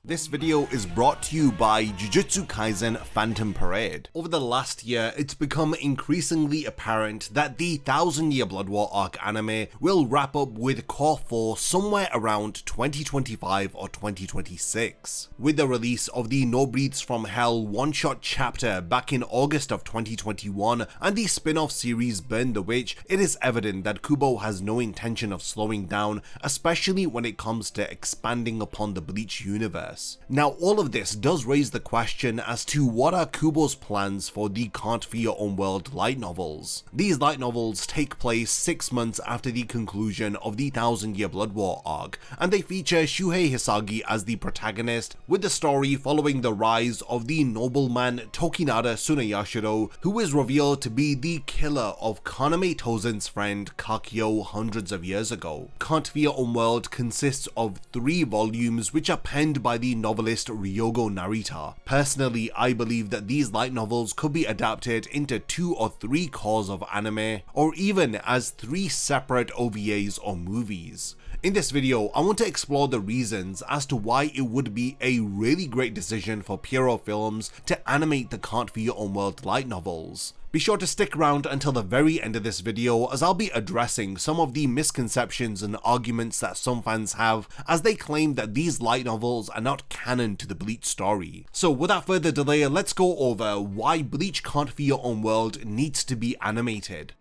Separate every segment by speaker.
Speaker 1: This video is brought to you by Jujutsu Kaisen Phantom Parade. Over the last year, it's become increasingly apparent that the 1000-Year Blood War arc anime will wrap up with Core 4 somewhere around 2025 or 2026. With the release of the No Breaths from Hell one-shot chapter back in August of 2021 and the spin-off series Burn the Witch, it is evident that Kubo has no intention of slowing down, especially when it comes to expanding upon the Bleach universe. Now, all of this does raise the question as to what are Kubo's plans for the Can't Fear Your Own World light novels. These light novels take place 6 months after the conclusion of the 1000-Year Blood War arc, and they feature Shuhei Hisagi as the protagonist, with the story following the rise of the nobleman Tokinada Tsunayashiro, who is revealed to be the killer of Kaname Tozen's friend Kakyo hundreds of years ago. Can't Fear Your Own World consists of 3 volumes which are penned by the novelist Ryogo Narita. Personally, I believe that these light novels could be adapted into 2 or 3 cores of anime, or even as 3 separate OVAs or movies. In this video, I want to explore the reasons as to why it would be a really great decision for Pierrot Films to animate the Can't Fear Your Own World light novels. Be sure to stick around until the very end of this video, as I'll be addressing some of the misconceptions and arguments that some fans have as they claim that these light novels are not canon to the Bleach story. So without further delay, let's go over why Bleach Can't Fear Your Own World needs to be animated.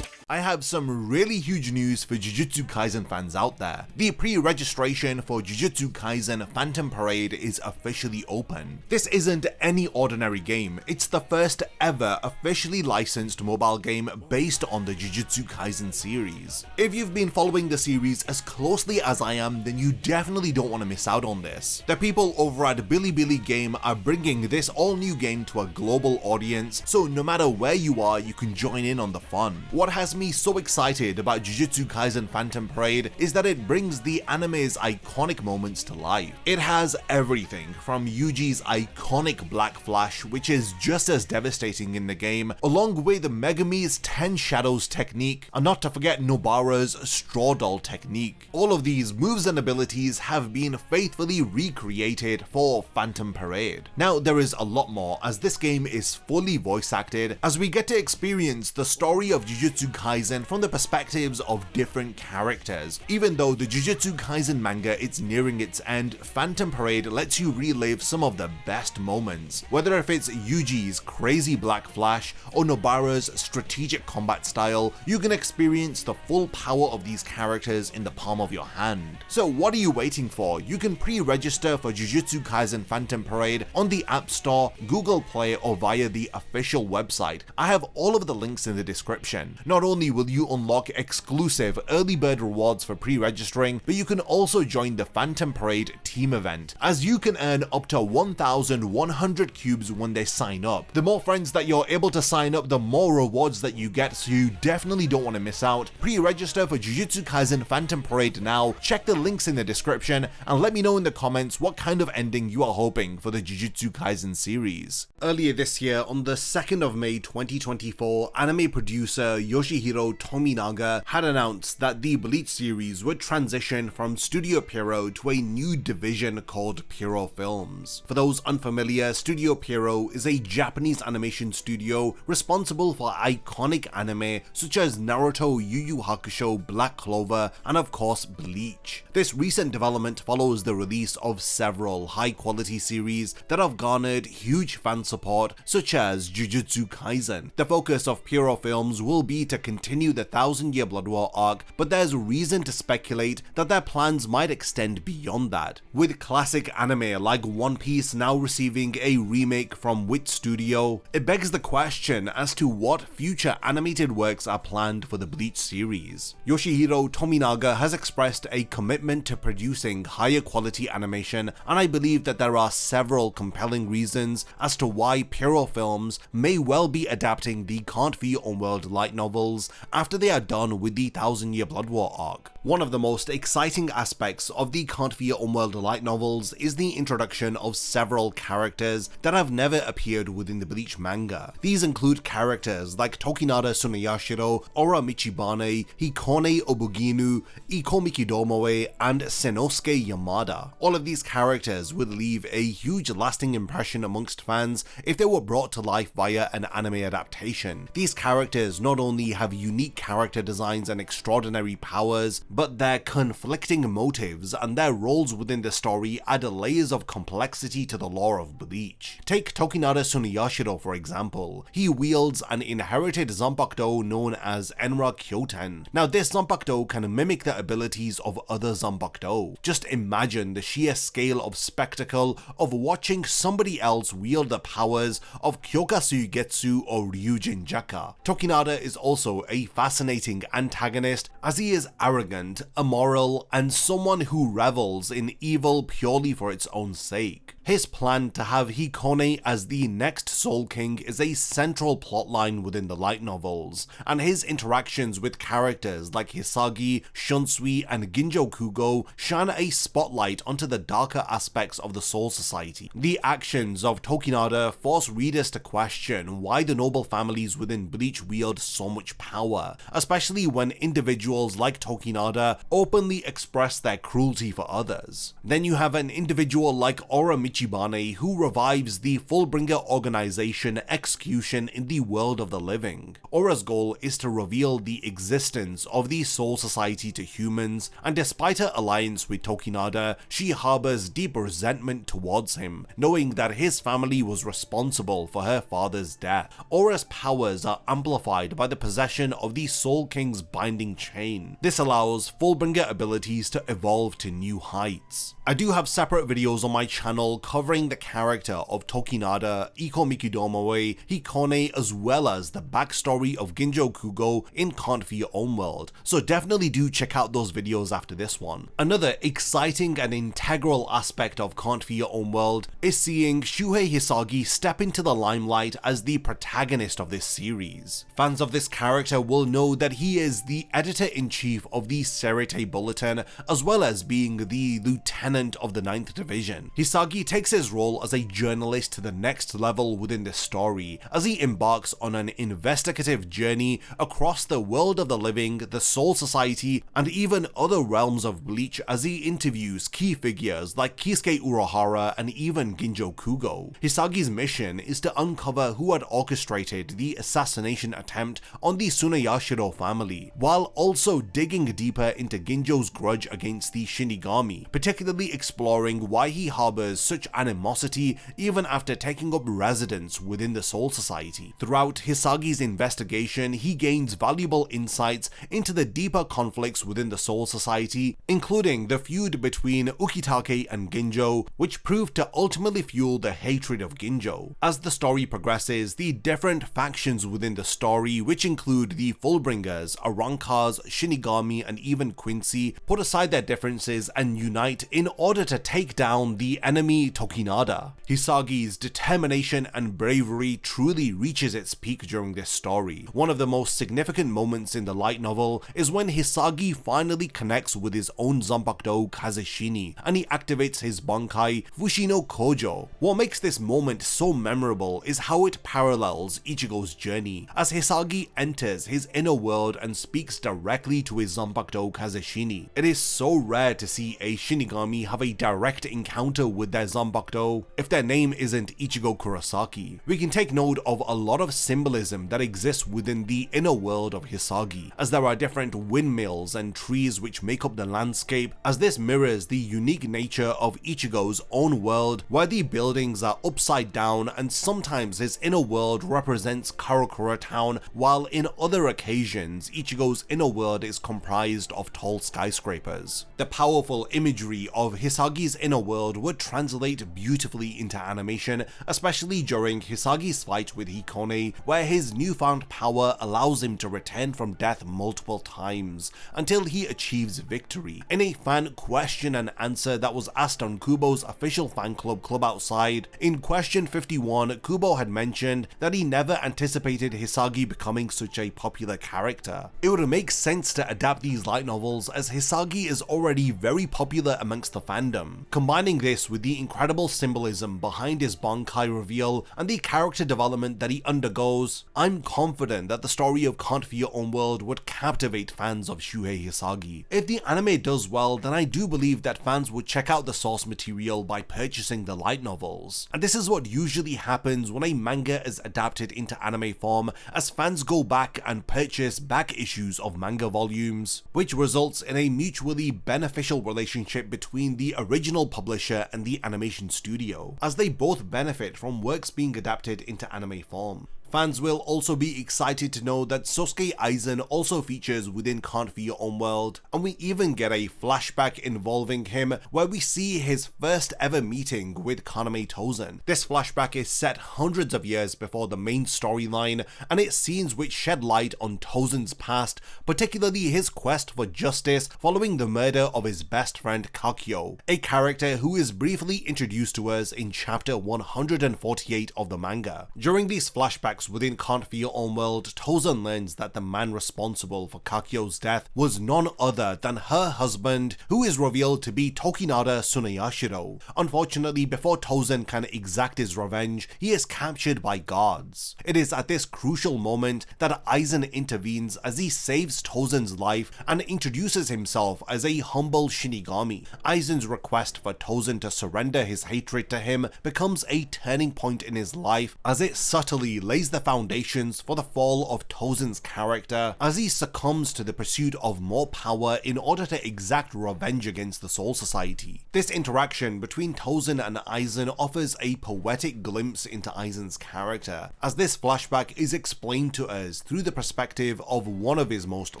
Speaker 1: I have some really huge news for Jujutsu Kaisen fans out there. The pre-registration for Jujutsu Kaisen Phantom Parade is officially open. This isn't any ordinary game, it's the first ever officially licensed mobile game based on the Jujutsu Kaisen series. If you've been following the series as closely as I am, then you definitely don't want to miss out on this. The people over at Bilibili Game are bringing this all-new game to a global audience, so no matter where you are, you can join in on the fun. What has me so excited about Jujutsu Kaisen Phantom Parade is that it brings the anime's iconic moments to life. It has everything from Yuji's iconic Black Flash, which is just as devastating in the game, along with Megumi's 10 Shadows technique, and not to forget Nobara's Straw Doll technique. All of these moves and abilities have been faithfully recreated for Phantom Parade. Now, there is a lot more, as this game is fully voice acted, as we get to experience the story of Jujutsu Kaisen from the perspectives of different characters. Even though the Jujutsu Kaisen manga is nearing its end, Phantom Parade lets you relive some of the best moments. Whether if it's Yuji's crazy Black Flash or Nobara's strategic combat style, you can experience the full power of these characters in the palm of your hand. So what are you waiting for? You can pre-register for Jujutsu Kaisen Phantom Parade on the App Store, Google Play, or via the official website. I have all of the links in the description. Not only will you unlock exclusive early bird rewards for pre-registering, but you can also join the Phantom Parade team event, as you can earn up to 1,100 cubes when they sign up. The more friends that you're able to sign up, the more rewards that you get, so you definitely don't want to miss out. Pre-register for Jujutsu Kaisen Phantom Parade now, check the links in the description, and let me know in the comments what kind of ending you are hoping for the Jujutsu Kaisen series. Earlier this year, on the 2nd of May 2024, anime producer Yoshihiro Tominaga had announced that the Bleach series would transition from Studio Pierrot to a new division called Pierrot Films. For those unfamiliar, Studio Pierrot is a Japanese animation studio responsible for iconic anime such as Naruto, Yu Yu Hakusho, Black Clover, and of course Bleach. This recent development follows the release of several high-quality series that have garnered huge fan support, such as Jujutsu Kaisen. The focus of Pierrot Films will be to continue the 1000-Year Blood War arc, but there's reason to speculate that their plans might extend beyond that. With classic anime like One Piece now receiving a remake from Wit Studio, it begs the question as to what future animated works are planned for the Bleach series. Yoshihiro Tominaga has expressed a commitment to producing higher quality animation, and I believe that there are several compelling reasons as to why Pierrot Films may well be adapting the Can't Fear Your Own World light novels levels after they are done with the 1000-Year Blood War arc. One of the most exciting aspects of the Can't Fear Unworld light novels is the introduction of several characters that have never appeared within the Bleach manga. These include characters like Tokinada Tsunayashiro, Ora Michibane, Hikone Obuginu, Iko Mikidomoe, and Senosuke Yamada. All of these characters would leave a huge lasting impression amongst fans if they were brought to life via an anime adaptation. These characters not only have unique character designs and extraordinary powers, but their conflicting motives and their roles within the story add layers of complexity to the lore of Bleach. Take Tokinada Tsunayashiro for example. He wields an inherited Zanpakuto known as Enra Kyoten. Now this Zanpakuto can mimic the abilities of other Zanpakuto. Just imagine the sheer scale of spectacle of watching somebody else wield the powers of Kyokasu or Ryujin Jaka. Tokinada is also a fascinating antagonist as he is arrogant, immoral, and someone who revels in evil purely for its own sake. His plan to have Hikone as the next Soul King is a central plotline within the light novels, and his interactions with characters like Hisagi, Shunsui, and Ginjo Kugo shine a spotlight onto the darker aspects of the Soul Society. The actions of Tokinada force readers to question why the noble families within Bleach wield so much power, especially when individuals like Tokinada openly express their cruelty for others. Then you have an individual like Ora Michibane who revives the Fullbringer organization Execution in the world of the living. Ora's goal is to reveal the existence of the Soul Society to humans, and despite her alliance with Tokinada, she harbors deep resentment towards him, knowing that his family was responsible for her father's death. Ora's powers are amplified by the possession of the Soul King's binding chain. This allows Fullbringer abilities to evolve to new heights. I do have separate videos on my channel covering the character of Tokinada, Iko Mikidomoe, Hikone, as well as the backstory of Ginjo Kugo in Can't Fear Unworld, so definitely do check out those videos after this one. Another exciting and integral aspect of Can't Fear Unworld is seeing Shuhei Hisagi step into the limelight as the protagonist of this series. Fans of this character will know that he is the editor-in-chief of the Serete Bulletin, as well as being the lieutenant of the 9th Division. Hisagi takes his role as a journalist to the next level within the story, as he embarks on an investigative journey across the world of the living, the Soul Society, and even other realms of Bleach as he interviews key figures like Kisuke Urahara and even Ginjo Kugo. Hisagi's mission is to uncover who had orchestrated the assassination attempt on the Tsunayashiro family, while also digging deeper into Ginjo's grudge against the Shinigami, particularly exploring why he harbors such animosity even after taking up residence within the Soul Society. Throughout Hisagi's investigation, he gains valuable insights into the deeper conflicts within the Soul Society, including the feud between Ukitake and Ginjo, which proved to ultimately fuel the hatred of Ginjo. As the story progresses, the different factions within the story, which include the Fullbringers, Arrancars, Shinigami, and even Quincy, put aside their differences and unite in order to take down the enemy Tokinada. Hisagi's determination and bravery truly reaches its peak during this story. One of the most significant moments in the light novel is when Hisagi finally connects with his own Zanpakuto Kazeshini, and he activates his Bankai Fushino Kojo. What makes this moment so memorable is how it parallels Ichigo's journey, as Hisagi enters his inner world and speaks directly to his Zanpakuto Kazeshini. It is so rare to see a Shinigami have a direct encounter with their Zanpakuto if their name isn't Ichigo Kurosaki. We can take note of a lot of symbolism that exists within the inner world of Hisagi, as there are different windmills and trees which make up the landscape, as this mirrors the unique nature of Ichigo's own world, where the buildings are upside down, and sometimes his inner world represents Karakura Town, while in other occasions Ichigo's inner world is comprised of tall skyscrapers. The powerful imagery of Hisagi's inner world would translate translate beautifully into animation, especially during Hisagi's fight with Hikone, where his newfound power allows him to return from death multiple times until he achieves victory. In a fan question and answer that was asked on Kubo's official fan club Club Outside, in question 51, Kubo had mentioned that he never anticipated Hisagi becoming such a popular character. It would make sense to adapt these light novels as Hisagi is already very popular amongst the fandom. Combining this with the incredible symbolism behind his Bankai reveal and the character development that he undergoes, I'm confident that the story of Can't For Your Own World would captivate fans of Shuhei Hisagi. If the anime does well, then I do believe that fans would check out the source material by purchasing the light novels. And this is what usually happens when a manga is adapted into anime form, as fans go back and purchase back issues of manga volumes, which results in a mutually beneficial relationship between the original publisher and the animation studio, as they both benefit from works being adapted into anime form. Fans will also be excited to know that Sosuke Aizen also features within Can't For Your Own World, and we even get a flashback involving him where we see his first ever meeting with Kaname Tozen. This flashback is set hundreds of years before the main storyline, and it's scenes which shed light on Tozen's past, particularly his quest for justice following the murder of his best friend Kakyo, a character who is briefly introduced to us in chapter 148 of the manga. During these flashbacks within Can't For Your Own World, Tozen learns that the man responsible for Kakyo's death was none other than her husband, who is revealed to be Tokinada Tsunayashiro. Unfortunately, before Tozen can exact his revenge, he is captured by guards. It is at this crucial moment that Aizen intervenes as he saves Tozen's life and introduces himself as a humble Shinigami. Aizen's request for Tozen to surrender his hatred to him becomes a turning point in his life, as it subtly lays the foundations for the fall of Tozen's character as he succumbs to the pursuit of more power in order to exact revenge against the Soul Society. This interaction between Tozen and Aizen offers a poetic glimpse into Aizen's character, as this flashback is explained to us through the perspective of one of his most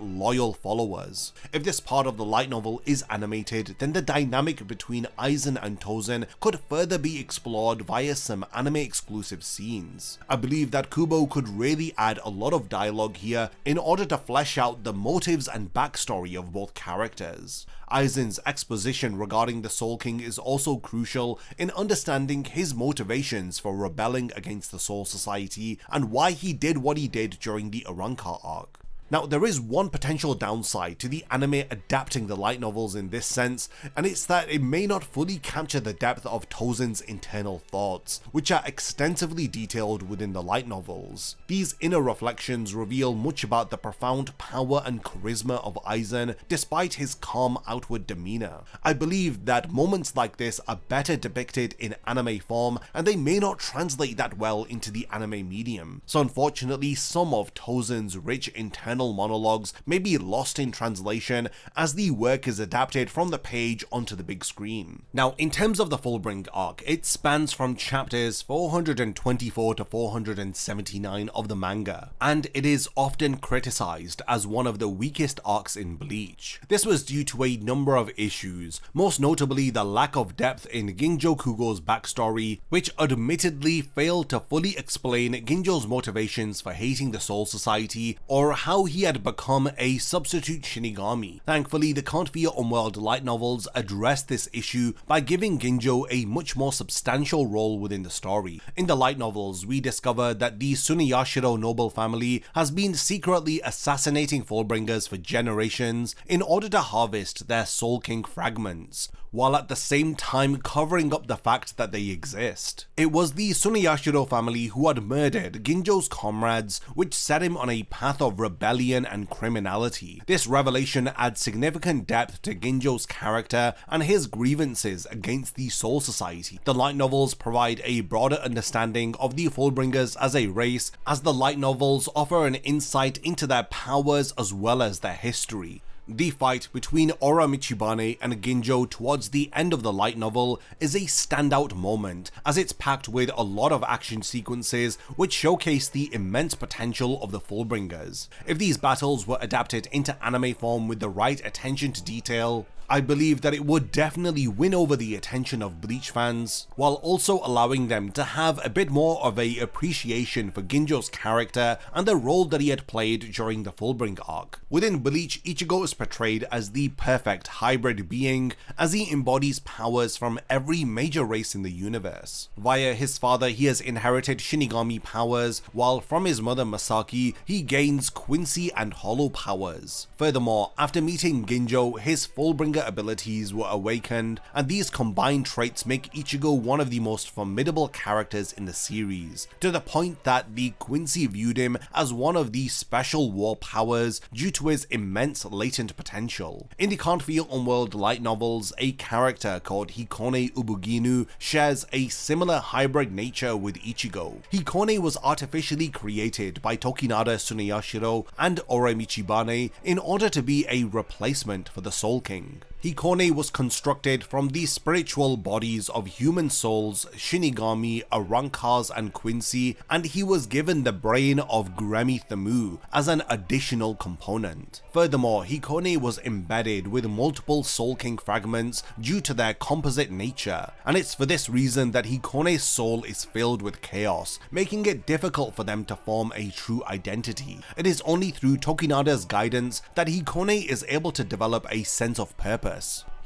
Speaker 1: loyal followers. If this part of the light novel is animated, then the dynamic between Aizen and Tozen could further be explored via some anime exclusive scenes. I believe that Kubo could really add a lot of dialogue here in order to flesh out the motives and backstory of both characters. Aizen's exposition regarding the Soul King is also crucial in understanding his motivations for rebelling against the Soul Society and why he did what he did during the Arrancar arc. Now, there is one potential downside to the anime adapting the light novels in this sense, and it's that it may not fully capture the depth of Tozen's internal thoughts, which are extensively detailed within the light novels. These inner reflections reveal much about the profound power and charisma of Aizen despite his calm outward demeanor. I believe that moments like this are better depicted in anime form, and they may not translate that well into the anime medium. So unfortunately, some of Tozen's rich internal monologues may be lost in translation as the work is adapted from the page onto the big screen. Now, in terms of the Fullbring arc, it spans from chapters 424 to 479 of the manga, and it is often criticized as one of the weakest arcs in Bleach. This was due to a number of issues, most notably the lack of depth in Ginjo Kugo's backstory, which admittedly failed to fully explain Ginjo's motivations for hating the Soul Society or how he had become a substitute Shinigami. Thankfully, the Can't For Your Own World light novels addressed this issue by giving Ginjo a much more substantial role within the story. In the light novels, we discover that the Tsunayashiro noble family has been secretly assassinating Fullbringers for generations in order to harvest their Soul King fragments, while at the same time covering up the fact that they exist. It was the Tsunayashiro family who had murdered Ginjo's comrades, which set him on a path of rebellion and criminality. This revelation adds significant depth to Ginjo's character and his grievances against the Soul Society. The light novels provide a broader understanding of the Fullbringers as a race, as the light novels offer an insight into their powers as well as their history. The fight between Ora Michibane and Ginjo towards the end of the light novel is a standout moment, as it's packed with a lot of action sequences which showcase the immense potential of the Fullbringers. If these battles were adapted into anime form with the right attention to detail, I believe that it would definitely win over the attention of Bleach fans, while also allowing them to have a bit more of a appreciation for Ginjo's character and the role that he had played during the Fullbring arc. Within Bleach, Ichigo is portrayed as the perfect hybrid being, as he embodies powers from every major race in the universe. Via his father, he has inherited Shinigami powers, while from his mother Masaki, he gains Quincy and Hollow powers. Furthermore, after meeting Ginjo, his Fullbringer abilities were awakened, and these combined traits make Ichigo one of the most formidable characters in the series, to the point that the Quincy viewed him as one of the special war powers due to his immense latent potential. In the Can't Feel Unworld light novels, a character called Hikone Ubuginu shares a similar hybrid nature with Ichigo. Hikone was artificially created by Tokinada Tsunayashiro and Oremichibane in order to be a replacement for the Soul King. Hikone was constructed from the spiritual bodies of human souls, Shinigami, Arrancar's and Quincy, and he was given the brain of Gremi Thamu as an additional component. Furthermore, Hikone was embedded with multiple Soul King fragments due to their composite nature, and it's for this reason that Hikone's soul is filled with chaos, making it difficult for them to form a true identity. It is only through Tokinada's guidance that Hikone is able to develop a sense of purpose.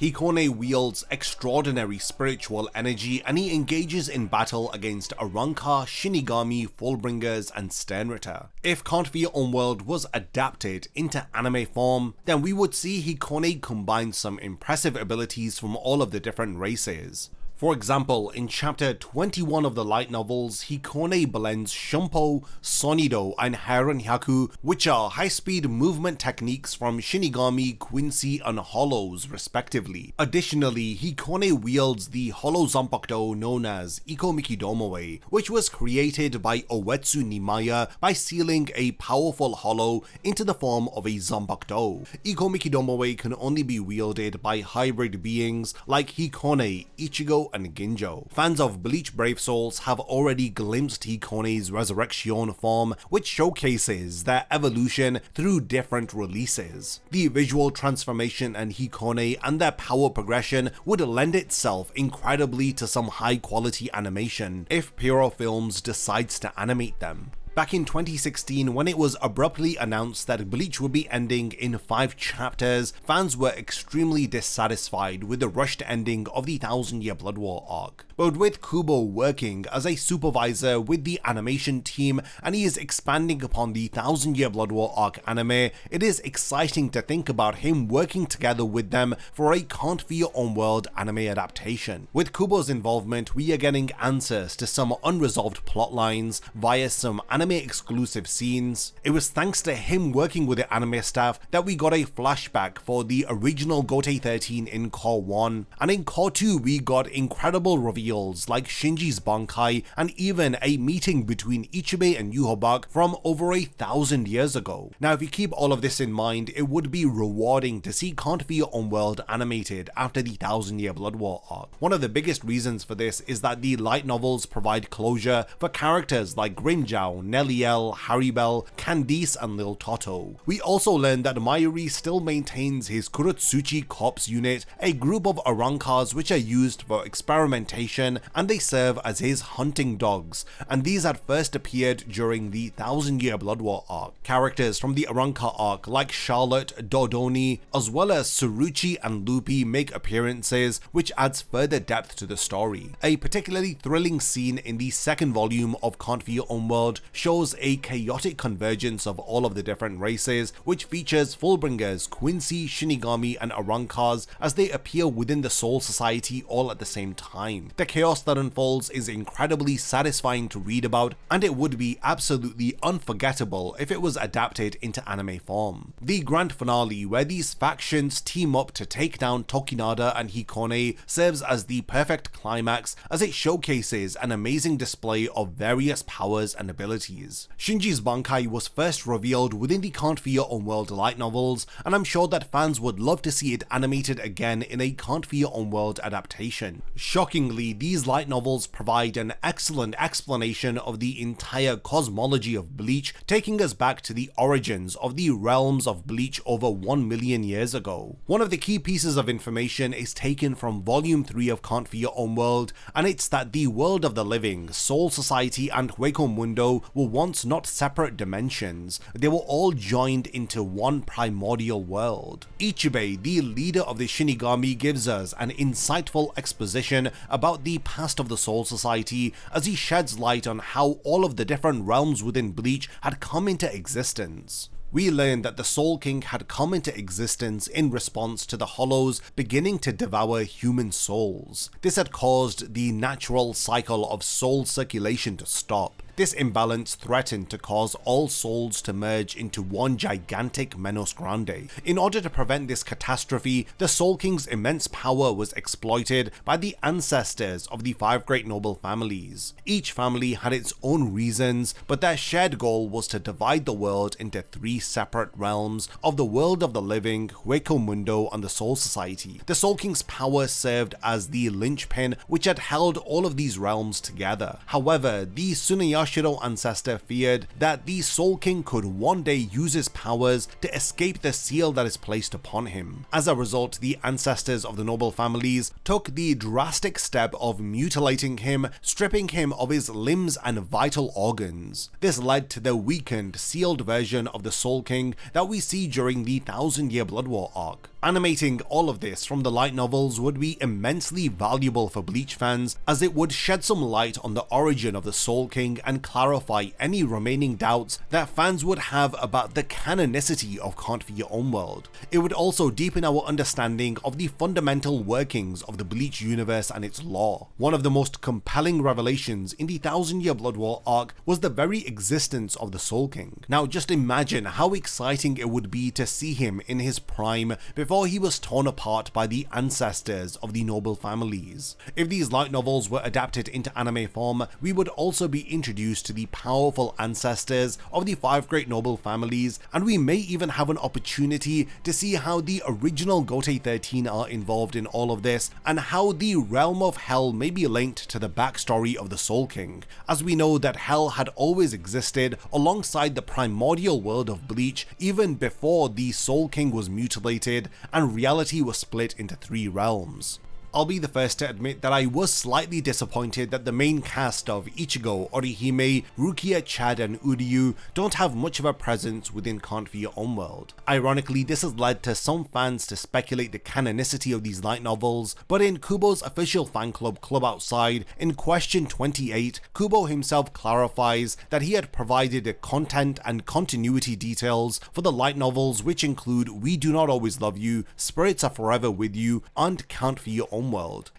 Speaker 1: Hikone wields extraordinary spiritual energy, and he engages in battle against Arrancar, Shinigami, Fullbringers, and Sternritter. If Can't Feel Unworld was adapted into anime form, then we would see Hikone combine some impressive abilities from all of the different races. For example, in chapter 21 of the light novels, Hikone blends Shumpo, Sonido, and Heiron Hyaku, which are high-speed movement techniques from Shinigami, Quincy, and Hollows respectively. Additionally, Hikone wields the Hollow Zanpakuto known as Ikomikidomoe, which was created by Uetsu Nimaya by sealing a powerful hollow into the form of a Zanpakuto. Ikomikidomoe can only be wielded by hybrid beings like Hikone, Ichigo, and Ginjo. Fans of Bleach Brave Souls have already glimpsed Hikone's Resurrection form, which showcases their evolution through different releases. The visual transformation and Hikone and their power progression would lend itself incredibly to some high quality animation if Pyro Films decides to animate them. Back in 2016, when it was abruptly announced that Bleach would be ending in 5 chapters, fans were extremely dissatisfied with the rushed ending of the 1000-Year Blood War arc. But with Kubo working as a supervisor with the animation team, and he is expanding upon the 1000-Year Blood War arc anime, it is exciting to think about him working together with them for a Can't Feel Unworld anime adaptation. With Kubo's involvement, we are getting answers to some unresolved plot lines via some anime exclusive scenes. It was thanks to him working with the anime staff that we got a flashback for the original Gote 13 in Core 1, and in Core 2 we got incredible reveals like Shinji's Bankai and even a meeting between Ichibei and Yhwach from over 1,000 years ago. Now if you keep all of this in mind, it would be rewarding to see Can't Feel Unworld animated after the 1000-Year Blood War arc. One of the biggest reasons for this is that the light novels provide closure for characters like Grimmjow, Neliel, Haribel, Candice, and Lil Toto. We also learned that Mayuri still maintains his Kurotsuchi Corps unit, a group of Arrancars which are used for experimentation, and they serve as his hunting dogs, and these had first appeared during the 1000-Year Blood War arc. Characters from the Arrancar arc like Charlotte, Dodoni, as well as Tsuruchi and Lupi make appearances, which adds further depth to the story. A particularly thrilling scene in the second volume of Can't Feel Unworld shows a chaotic convergence of all of the different races, which features Fullbringers, Quincy, Shinigami, and Arrancars as they appear within the Soul Society all at the same time. The chaos that unfolds is incredibly satisfying to read about, and it would be absolutely unforgettable if it was adapted into anime form. The grand finale, where these factions team up to take down Tokinada and Hikone, serves as the perfect climax as it showcases an amazing display of various powers and abilities. abilities. Shinji's Bankai was first revealed within the Can't Fear Unworld light novels, and I'm sure that fans would love to see it animated again in a Can't Fear Unworld adaptation. Shockingly, these light novels provide an excellent explanation of the entire cosmology of Bleach, taking us back to the origins of the realms of Bleach over 1 million years ago. One of the key pieces of information is taken from Volume 3 of Can't Fear Unworld, and it's that the world of the living, Soul Society and Hueco Mundo were once not separate dimensions, they were all joined into one primordial world. Ichibei, the leader of the Shinigami, gives us an insightful exposition about the past of the Soul Society as he sheds light on how all of the different realms within Bleach had come into existence. We learn that the Soul King had come into existence in response to the Hollows beginning to devour human souls. This had caused the natural cycle of soul circulation to stop. This imbalance threatened to cause all souls to merge into one gigantic Menos Grande. In order to prevent this catastrophe, the Soul King's immense power was exploited by the ancestors of the 5 great noble families. Each family had its own reasons, but their shared goal was to divide the world into 3 separate realms of the world of the living, Hueco Mundo, and the Soul Society. The Soul King's power served as the linchpin which had held all of these realms together. However, the Tsunayashiro ancestor feared that the Soul King could one day use his powers to escape the seal that is placed upon him. As a result, the ancestors of the noble families took the drastic step of mutilating him, stripping him of his limbs and vital organs. This led to the weakened, sealed version of the Soul King that we see during the 1000-year Blood War arc. Animating all of this from the light novels would be immensely valuable for Bleach fans, as it would shed some light on the origin of the Soul King and clarify any remaining doubts that fans would have about the canonicity of Can't Fear Unworld. It would also deepen our understanding of the fundamental workings of the Bleach universe and its lore. One of the most compelling revelations in the 1000-year Blood War arc was the very existence of the Soul King. Now just imagine how exciting it would be to see him in his prime before he was torn apart by the ancestors of the noble families. If these light novels were adapted into anime form, we would also be introduced to the powerful ancestors of the 5 great noble families, and we may even have an opportunity to see how the original Gotei 13 are involved in all of this, and how the realm of Hell may be linked to the backstory of the Soul King, as we know that Hell had always existed alongside the primordial world of Bleach even before the Soul King was mutilated and reality was split into 3 realms. I'll be the first to admit that I was slightly disappointed that the main cast of Ichigo, Orihime, Rukia, Chad, and Uryu don't have much of a presence within Can't Fear Unworld. Ironically, this has led to some fans to speculate the canonicity of these light novels, but in Kubo's official fan club, Club Outside, in question 28, Kubo himself clarifies that he had provided the content and continuity details for the light novels, which include We Do Not Always Love You, Spirits Are Forever With You, and Can't Fear Unworld.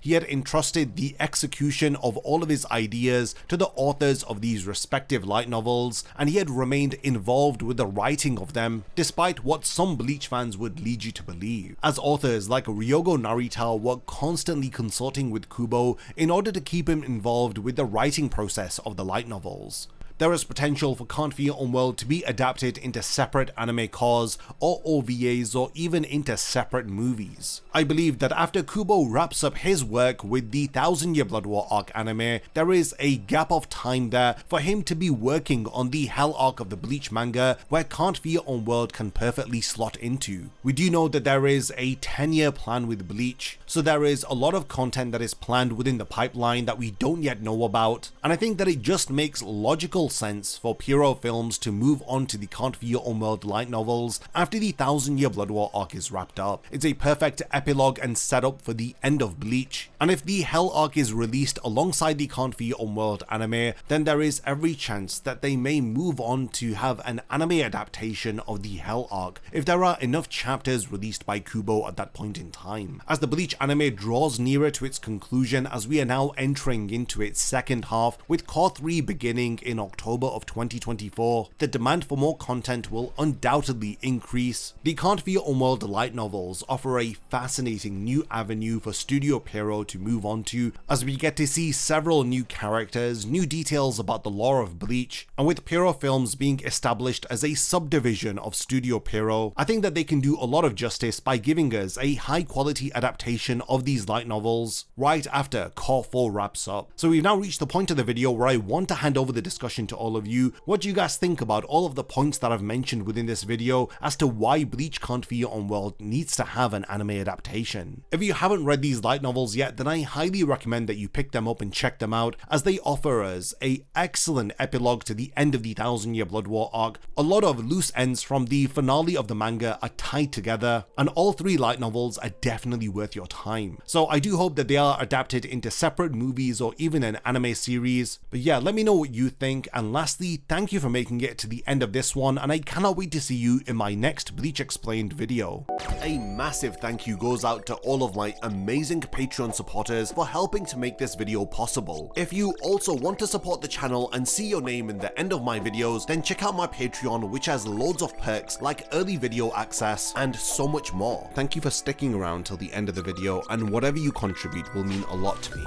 Speaker 1: He had entrusted the execution of all of his ideas to the authors of these respective light novels, and he had remained involved with the writing of them, despite what some Bleach fans would lead you to believe, as authors like Ryogo Narita were constantly consulting with Kubo in order to keep him involved with the writing process of the light novels. There is potential for Can't Fear Unworld to be adapted into separate anime cores or OVAs, or even into separate movies. I believe that after Kubo wraps up his work with the 1000-year Blood War arc anime, there is a gap of time there for him to be working on the Hell arc of the Bleach manga, where Can't Fear Unworld can perfectly slot into. We do know that there is a 10-year plan with Bleach, so there is a lot of content that is planned within the pipeline that we don't yet know about, and I think that it just makes logical sense for Pierrot Films to move on to the Can't Fear Unworld light novels after the 1000-year Blood War arc is wrapped up. It's a perfect epilogue and setup for the end of Bleach, and if the Hell arc is released alongside the Can't Fear Unworld anime, then there is every chance that they may move on to have an anime adaptation of the Hell arc if there are enough chapters released by Kubo at that point in time. As the Bleach anime draws nearer to its conclusion, as we are now entering into its second half, with Core 3 beginning in October October of 2024, the demand for more content will undoubtedly increase. The Can't Be Your Own World light novels offer a fascinating new avenue for Studio Pierrot to move on to, as we get to see several new characters, new details about the lore of Bleach, and with Pierrot Films being established as a subdivision of Studio Pierrot, I think that they can do a lot of justice by giving us a high quality adaptation of these light novels right after Core 4 wraps up. So we've now reached the point of the video where I want to hand over the discussion to all of you. What do you guys think about all of the points that I've mentioned within this video as to why Bleach Can't Be Your Own World needs to have an anime adaptation? If you haven't read these light novels yet, then I highly recommend that you pick them up and check them out, as they offer us an excellent epilogue to the end of the 1000-year Blood War arc. A lot of loose ends from the finale of the manga are tied together, and all three light novels are definitely worth your time. So I do hope that they are adapted into separate movies or even an anime series. But yeah, let me know what you think, and lastly, thank you for making it to the end of this one, and I cannot wait to see you in my next Bleach Explained video. A massive thank you goes out to all of my amazing Patreon supporters for helping to make this video possible. If you also want to support the channel and see your name in the end of my videos, then check out my Patreon, which has loads of perks like early video access and so much more. Thank you for sticking around till the end of the video, and whatever you contribute will mean a lot to me.